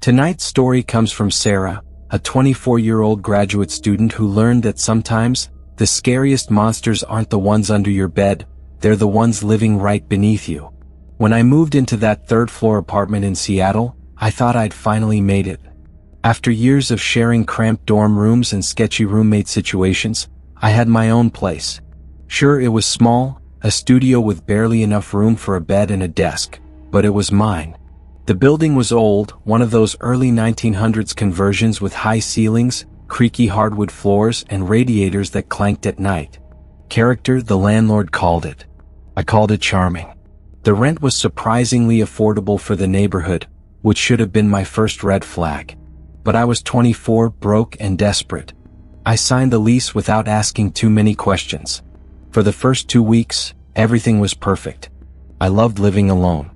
Tonight's story comes from Sarah, a 24-year-old graduate student who learned that sometimes, the scariest monsters aren't the ones under your bed, they're the ones living right beneath you. When I moved into that third-floor apartment in Seattle, I thought I'd finally made it. After years of sharing cramped dorm rooms and sketchy roommate situations, I had my own place. Sure, it was small, a studio with barely enough room for a bed and a desk, but it was mine. The building was old, one of those early 1900s conversions with high ceilings, creaky hardwood floors, and radiators that clanked at night. Character, the landlord called it. I called it charming. The rent was surprisingly affordable for the neighborhood, which should have been my first red flag. But I was 24, broke and desperate. I signed the lease without asking too many questions. For the first 2 weeks, everything was perfect. I loved living alone.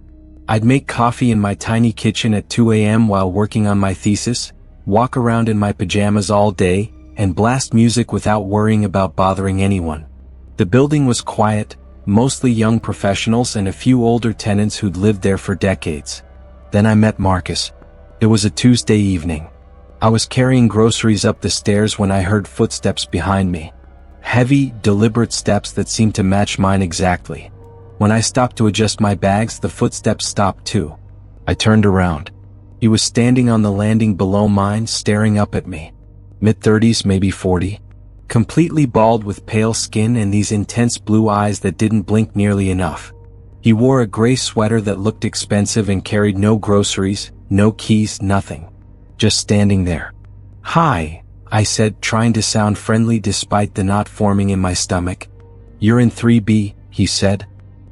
I'd make coffee in my tiny kitchen at 2 a.m. while working on my thesis, walk around in my pajamas all day, and blast music without worrying about bothering anyone. The building was quiet, mostly young professionals and a few older tenants who'd lived there for decades. Then I met Marcus. It was a Tuesday evening. I was carrying groceries up the stairs when I heard footsteps behind me. Heavy, deliberate steps that seemed to match mine exactly. When I stopped to adjust my bags, the footsteps stopped too. I turned around. He was standing on the landing below mine, staring up at me. Mid-30s, maybe 40. Completely bald with pale skin and these intense blue eyes that didn't blink nearly enough. He wore a gray sweater that looked expensive and carried no groceries, no keys, nothing. Just standing there. "Hi," I said, trying to sound friendly despite the knot forming in my stomach. "You're in 3B, he said.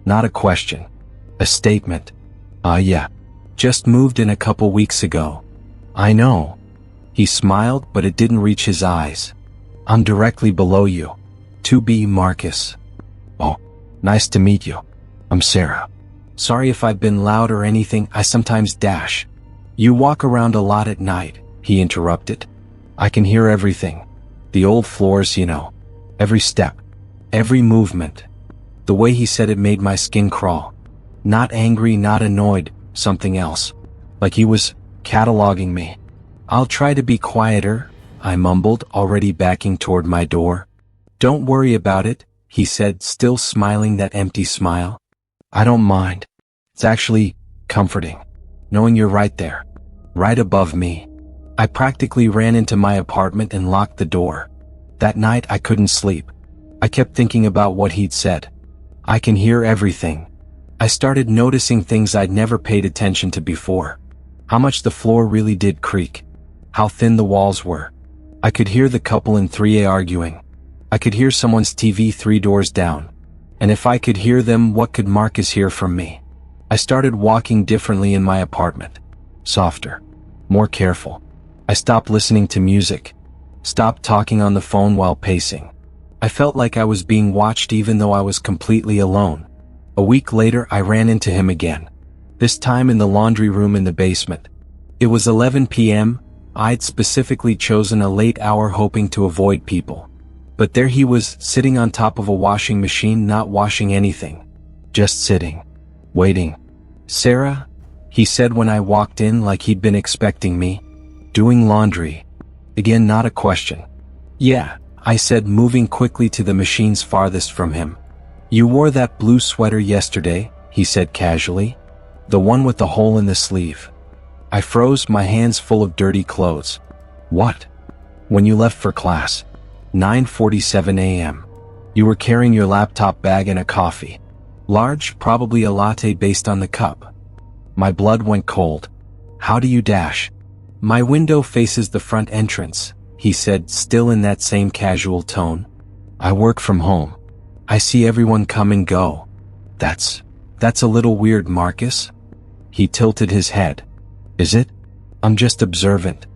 Not a question. A statement. Yeah. Just moved in a couple weeks ago." "I know." He smiled, but it didn't reach his eyes. "I'm directly below you. 2B, Marcus." "Oh, nice to meet you. I'm Sarah. Sorry if I've been loud or anything, I sometimes dash." "You walk around a lot at night," he interrupted. "I can hear everything. The old floors, you know. Every step. Every movement." The way he said it made my skin crawl. Not angry, not annoyed, something else. Like he was cataloging me. "I'll try to be quieter," I mumbled, already backing toward my door. "Don't worry about it," he said, still smiling that empty smile. "I don't mind. It's actually comforting, knowing you're right there, right above me." I practically ran into my apartment and locked the door. That night I couldn't sleep. I kept thinking about what he'd said. I can hear everything. I started noticing things I'd never paid attention to before. How much the floor really did creak. How thin the walls were. I could hear the couple in 3A arguing. I could hear someone's TV 3 doors down. And if I could hear them, what could Marcus hear from me? I started walking differently in my apartment. Softer. More careful. I stopped listening to music. Stopped talking on the phone while pacing. I felt like I was being watched even though I was completely alone. A week later, I ran into him again. This time in the laundry room in the basement. It was 11 p.m. I'd specifically chosen a late hour hoping to avoid people. But there he was, sitting on top of a washing machine, not washing anything. Just sitting. Waiting. "Sarah?" he said when I walked in, like he'd been expecting me. "Doing laundry." Again, not a question. "Yeah," I said, moving quickly to the machines farthest from him. "You wore that blue sweater yesterday," he said casually. "The one with the hole in the sleeve." I froze, my hands full of dirty clothes. "What?" "When you left for class. 9:47 a.m. You were carrying your laptop bag and a coffee. Large, probably a latte based on the cup." My blood went cold. "How do you dash?" "My window faces the front entrance," he said, still in that same casual tone. "I work from home. I see everyone come and go." That's a little weird, Marcus." He tilted his head. "Is it?" "I'm just observant.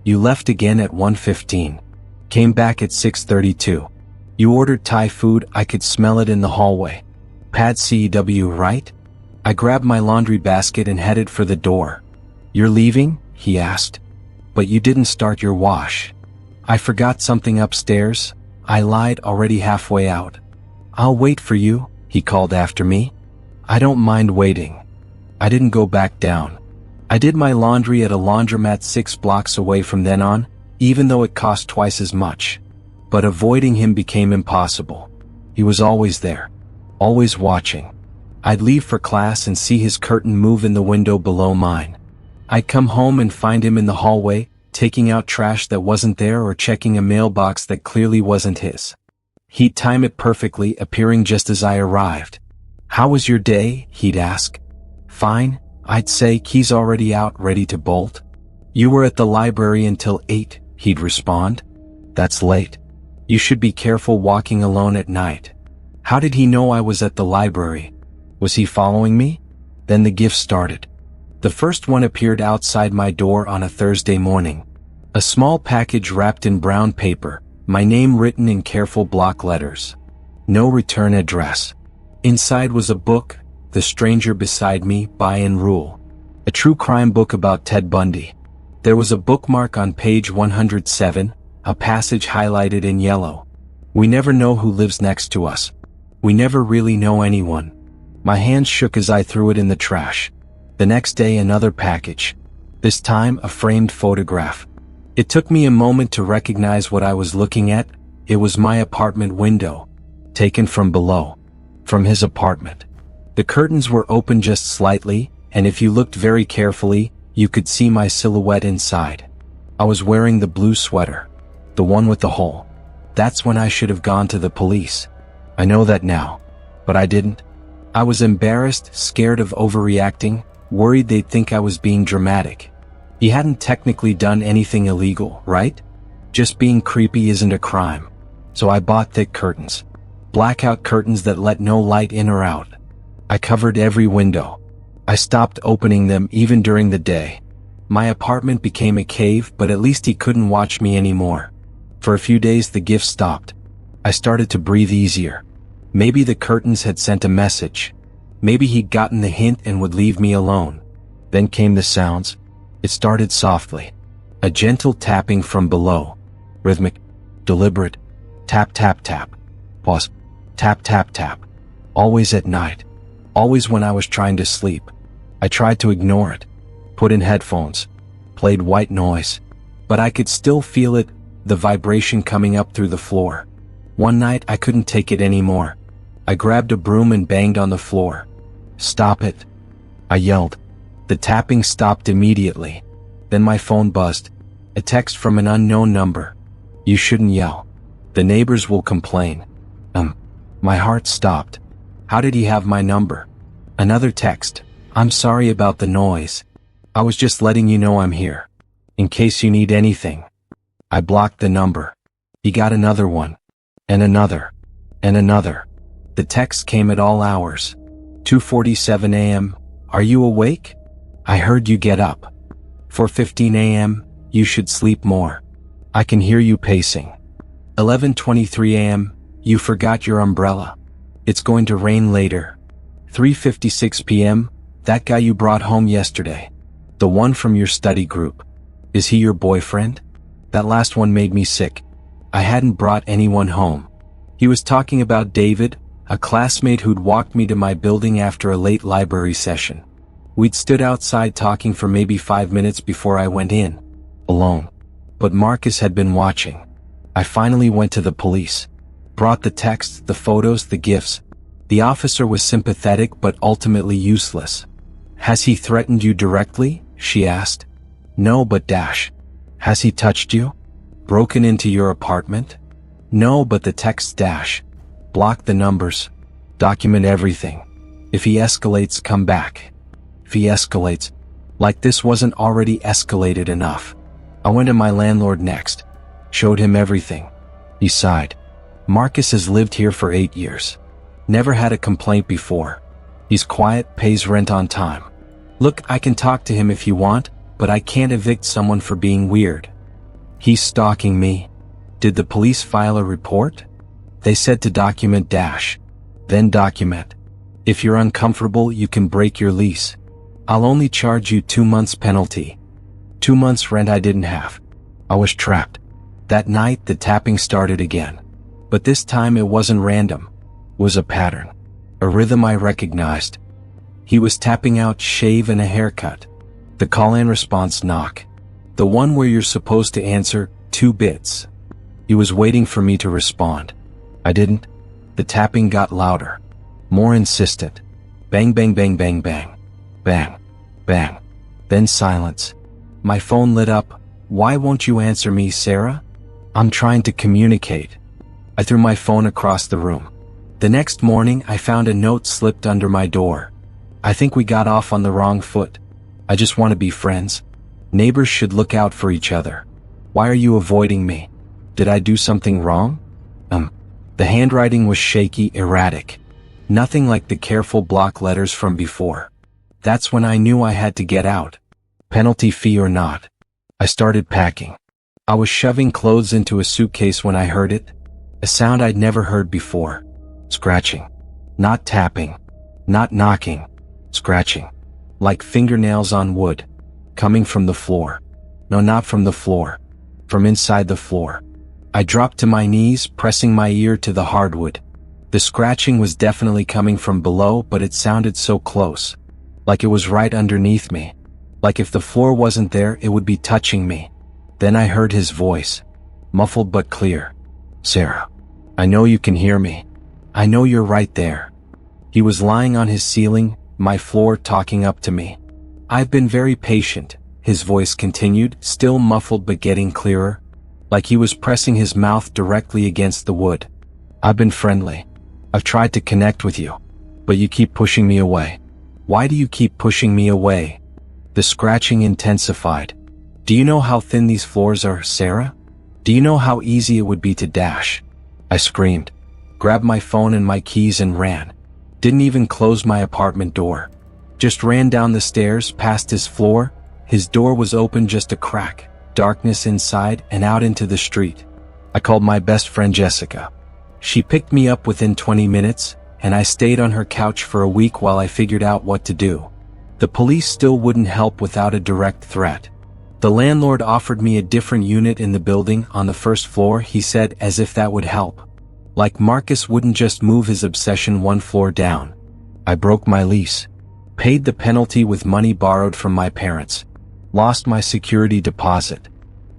You left again at 1:15. Came back at 6:32. You ordered Thai food, I could smell it in the hallway. Pad CW, right?" I grabbed my laundry basket and headed for the door. "You're leaving?" he asked. "But you didn't start your wash." "I forgot something upstairs," I lied, already halfway out. "I'll wait for you," he called after me. "I don't mind waiting." I didn't go back down. I did my laundry at a laundromat 6 blocks away from then on, even though it cost twice as much. But avoiding him became impossible. He was always there. Always watching. I'd leave for class and see his curtain move in the window below mine. I'd come home and find him in the hallway, taking out trash that wasn't there or checking a mailbox that clearly wasn't his. He'd time it perfectly, appearing just as I arrived. "How was your day?" he'd ask. "Fine," I'd say, "keys already out, ready to bolt." "You were at the library until 8, he'd respond. "That's late. You should be careful walking alone at night." How did he know I was at the library? Was he following me? Then the gifts started. The first one appeared outside my door on a Thursday morning. A small package wrapped in brown paper, my name written in careful block letters. No return address. Inside was a book, The Stranger Beside Me, by and Rule. A true crime book about Ted Bundy. There was a bookmark on page 107, a passage highlighted in yellow. "We never know who lives next to us. We never really know anyone." My hands shook as I threw it in the trash. The next day another package. This time a framed photograph. It took me a moment to recognize what I was looking at. It was my apartment window. Taken from below. From his apartment. The curtains were open just slightly, and if you looked very carefully, you could see my silhouette inside. I was wearing the blue sweater. The one with the hole. That's when I should have gone to the police. I know that now. But I didn't. I was embarrassed, scared of overreacting, worried they'd think I was being dramatic. He hadn't technically done anything illegal, right? Just being creepy isn't a crime. So I bought thick curtains. Blackout curtains that let no light in or out. I covered every window. I stopped opening them even during the day. My apartment became a cave, but at least he couldn't watch me anymore. For a few days the gifts stopped. I started to breathe easier. Maybe the curtains had sent a message. Maybe he'd gotten the hint and would leave me alone. Then came the sounds. It started softly. A gentle tapping from below. Rhythmic. Deliberate. Tap tap tap. Pause. Tap tap tap. Always at night. Always when I was trying to sleep. I tried to ignore it. Put in headphones. Played white noise. But I could still feel it, the vibration coming up through the floor. One night I couldn't take it anymore. I grabbed a broom and banged on the floor. "Stop it," I yelled. The tapping stopped immediately. Then my phone buzzed. A text from an unknown number. "You shouldn't yell. The neighbors will complain." My heart stopped. How did he have my number? Another text. "I'm sorry about the noise. I was just letting you know I'm here. In case you need anything." I blocked the number. He got another one. And another. And another. The text came at all hours. 2:47 a.m. "Are you awake? I heard you get up." 4:15 a.m. "You should sleep more. I can hear you pacing." 11:23 a.m. "You forgot your umbrella. It's going to rain later." 3:56 p.m. "That guy you brought home yesterday. The one from your study group. Is he your boyfriend?" That last one made me sick. I hadn't brought anyone home. He was talking about David, a classmate who'd walked me to my building after a late library session. We'd stood outside talking for maybe 5 minutes before I went in. Alone. But Marcus had been watching. I finally went to the police. Brought the texts, the photos, the gifts. The officer was sympathetic but ultimately useless. "Has he threatened you directly?" she asked. "No, but dash. Has he touched you? Broken into your apartment?" "No, but the text dash. Block the numbers. Document everything. If he escalates, come back." If he escalates. Like this wasn't already escalated enough. I went to my landlord next. Showed him everything. He sighed. "Marcus has lived here for 8 years. Never had a complaint before. He's quiet, pays rent on time. Look, I can talk to him if you want, but I can't evict someone for being weird." "He's stalking me." "Did the police file a report?" "They said to document dash." "Then document. If you're uncomfortable, you can break your lease. I'll only charge you 2 months penalty." 2 months rent I didn't have. I was trapped. That night the tapping started again. But this time it wasn't random. It was a pattern. A rhythm I recognized. He was tapping out shave and a haircut. The call-in response knock. The one where you're supposed to answer 2 bits. He was waiting for me to respond. I didn't. The tapping got louder. More insistent. Bang bang bang bang bang. Bang. Bang. Then silence. My phone lit up. Why won't you answer me, Sarah? I'm trying to communicate. I threw my phone across the room. The next morning, I found a note slipped under my door. I think we got off on the wrong foot. I just want to be friends. Neighbors should look out for each other. Why are you avoiding me? Did I do something wrong? The handwriting was shaky, erratic. Nothing like the careful block letters from before. That's when I knew I had to get out. Penalty fee or not. I started packing. I was shoving clothes into a suitcase when I heard it. A sound I'd never heard before. Scratching. Not tapping. Not knocking. Scratching. Like fingernails on wood. Coming from the floor. No, not from the floor. From inside the floor. I dropped to my knees, pressing my ear to the hardwood. The scratching was definitely coming from below, but it sounded so close. Like it was right underneath me. Like if the floor wasn't there, it would be touching me. Then I heard his voice. Muffled but clear. Sarah. I know you can hear me. I know you're right there. He was lying on his ceiling, my floor, talking up to me. I've been very patient, his voice continued, still muffled but getting clearer. Like he was pressing his mouth directly against the wood. I've been friendly. I've tried to connect with you. But you keep pushing me away. Why do you keep pushing me away? The scratching intensified. Do you know how thin these floors are, Sarah? Do you know how easy it would be to dash? I screamed. Grabbed my phone and my keys and ran. Didn't even close my apartment door. Just ran down the stairs, past his floor. His door was open just a crack. Darkness inside and out into the street. I called my best friend Jessica. She picked me up within 20 minutes, and I stayed on her couch for a week while I figured out what to do. The police still wouldn't help without a direct threat. The landlord offered me a different unit in the building on the first floor, he said, as if that would help. Like Marcus wouldn't just move his obsession 1 floor down. I broke my lease. Paid the penalty with money borrowed from my parents. Lost my security deposit.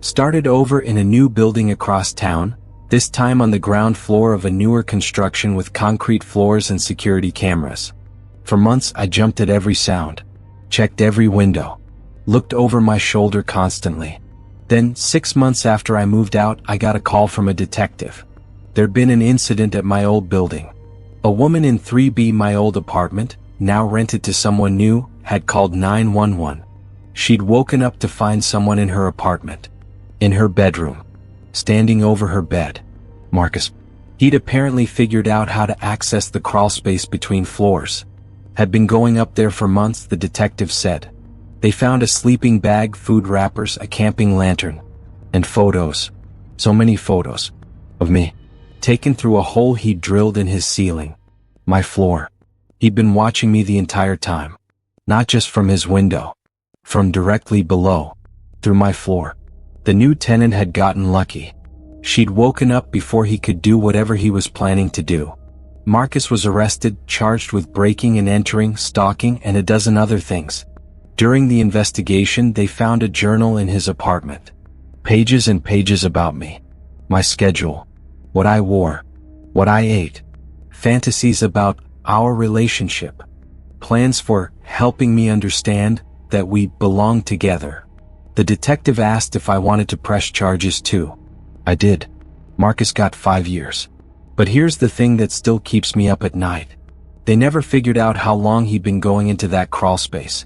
Started over in a new building across town, this time on the ground floor of a newer construction with concrete floors and security cameras. For months I jumped at every sound. Checked every window. Looked over my shoulder constantly. Then, 6 months after I moved out, I got a call from a detective. There'd been an incident at my old building. A woman in 3B, my old apartment, now rented to someone new, had called 911. She'd woken up to find someone in her apartment. In her bedroom. Standing over her bed. Marcus. He'd apparently figured out how to access the crawlspace between floors. Had been going up there for months, the detective said. They found a sleeping bag, food wrappers, a camping lantern. And photos. So many photos. Of me. Taken through a hole he'd drilled in his ceiling. My floor. He'd been watching me the entire time. Not just from his window. From directly below. Through my floor. The new tenant had gotten lucky. She'd woken up before he could do whatever he was planning to do. Marcus was arrested, charged with breaking and entering, stalking, and a dozen other things. During the investigation, they found a journal in his apartment. Pages and pages about me. My schedule. What I wore. What I ate. Fantasies about our relationship. Plans for helping me understand that we belong together. The detective asked if I wanted to press charges too. I did. Marcus got 5 years. But here's the thing that still keeps me up at night. They never figured out how long he'd been going into that crawlspace.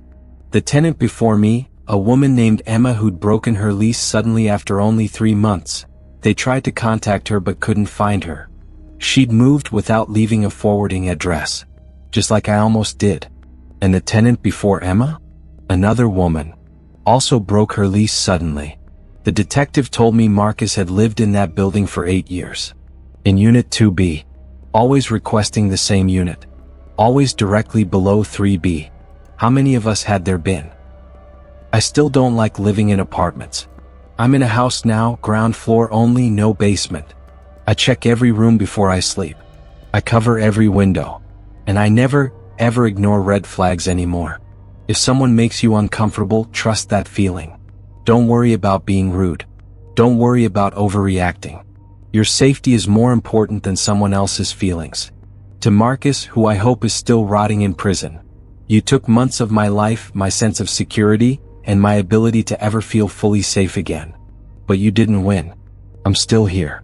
The tenant before me, a woman named Emma who'd broken her lease suddenly after only 3 months. They tried to contact her but couldn't find her. She'd moved without leaving a forwarding address. Just like I almost did. And the tenant before Emma? Another woman. Also broke her lease suddenly. The detective told me Marcus had lived in that building for 8 years. In Unit 2B. Always requesting the same unit. Always directly below 3B. How many of us had there been? I still don't like living in apartments. I'm in a house now, ground floor only, no basement. I check every room before I sleep. I cover every window. And I never, ever ignore red flags anymore. If someone makes you uncomfortable, trust that feeling. Don't worry about being rude. Don't worry about overreacting. Your safety is more important than someone else's feelings. To Marcus, who I hope is still rotting in prison. You took months of my life, my sense of security, and my ability to ever feel fully safe again. But you didn't win. I'm still here.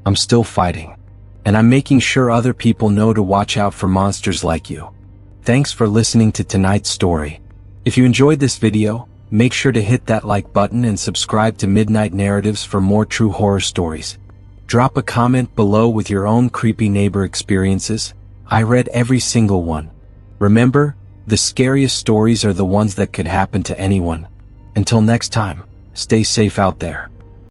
I'm still fighting. And I'm making sure other people know to watch out for monsters like you. Thanks for listening to tonight's story. If you enjoyed this video, make sure to hit that like button and subscribe to Midnight Narratives for more true horror stories. Drop a comment below with your own creepy neighbor experiences. I read every single one. Remember, the scariest stories are the ones that could happen to anyone. Until next time, stay safe out there.